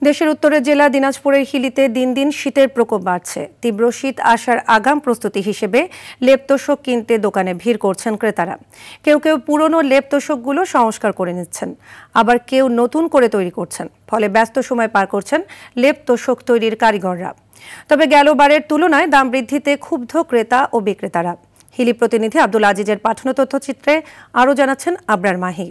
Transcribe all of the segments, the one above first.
দেশের উত্তরের জেলা দিনাজপুরের হিলিতে দিন দিন শীতের প্রকোপ বাড়ছে। তীব্র শীত আসার আগাম প্রস্তুতি হিসেবে লেপ তোশক কিনতে দোকানে ভিড় করছেন ক্রেতারা। কেউ কেউ পুরনো লেপ তোশকগুলো সংস্কার করে নিচ্ছেন, আবার কেউ নতুন করে তৈরি করছেন। ফলে ব্যস্ত সময় পার করছেন লেপ তোশক তৈরির কারিগররা। তবে গেলবারের তুলনায় দাম বৃদ্ধিতে ক্ষুব্ধ ক্রেতা ও বিক্রেতারা। হিলি প্রতিনিধি আব্দুল আজিজের পাঠানো তথ্যচিত্রে আরও জানাচ্ছেন আবরার মাহি।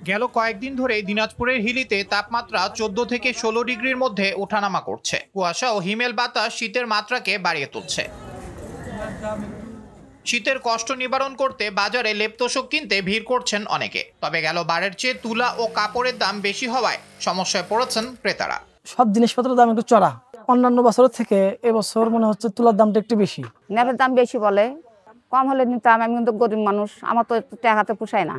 গেল কয়েকদিন ধরে দিনাজপুরের হিলিতে তাপমাত্রা 14 থেকে 16 ডিগ্রির মধ্যে ওঠানামা করছে। কুয়াশা ও হিমেল বাতাস শীতের মাত্রাকে বাড়িয়ে তুলছে। শীতের কষ্ট নিবারণ করতে বাজারে লেপ তোশক কিনতে ভিড় করছেন অনেকে। তবে গেল বারের চেয়ে তুলা ও কাপড়ের দাম বেশি হওয়ায় সমস্যায় পড়েছেন ক্রেতারা। সব জিনিসপত্রের দাম একটু চড়া। অন্যান্য বছরের থেকে এবছর মনে হচ্ছে তুলার দামটা একটু বেশি। লেপের দাম বেশি বলে, কম হলে নিতাম। আমি কিন্তু গরিব মানুষ, আমার তো টাকাতে পোষায় না।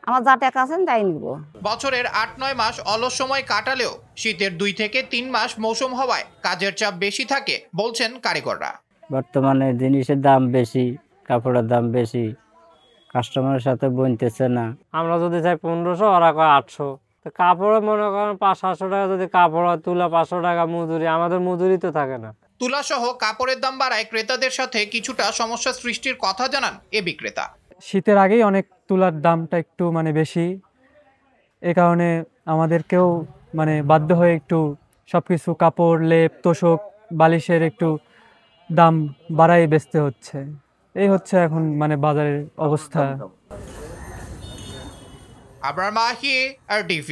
আমার যা টাকা আছে তাই নিব। বছরের ৮-৯ মাস অলস সময় কাটালেও শীতের 2 থেকে 3 মাস মৌসুম হওয়ায় কাজের চাপ বেশি থাকে বলছেন কারিগররা। বর্তমানে জিনিসের দাম বেশি, কাপড়ের দাম বেশি, কাস্টমারের সাথে বনতেছে না। আমরা যদি চাই 1500, ওরা কয় 800। তো কাপড়ে মনে করেন 500-700 টাকা যদি কাপড় হয়, তুলা 500 টাকা মজুরি, আমাদের মজুরি তো থাকে না। তুলা সহ কাপড়ের দাম বাড়ায় ক্রেতাদের সাথে কিছুটা সমস্যা সৃষ্টির কথা জানান এ বিক্রেতা। শীতের আগেই অনেক তুলার দামটা একটু বেশি, এ কারণে আমাদেরকেও বাধ্য হয়ে একটু সবকিছু কাপড়, লেপ, তোশক, বালিশের একটু দাম বাড়াই বেচতে হচ্ছে। এই হচ্ছে এখন বাজারের অবস্থা। আবরার মাহি, RTV।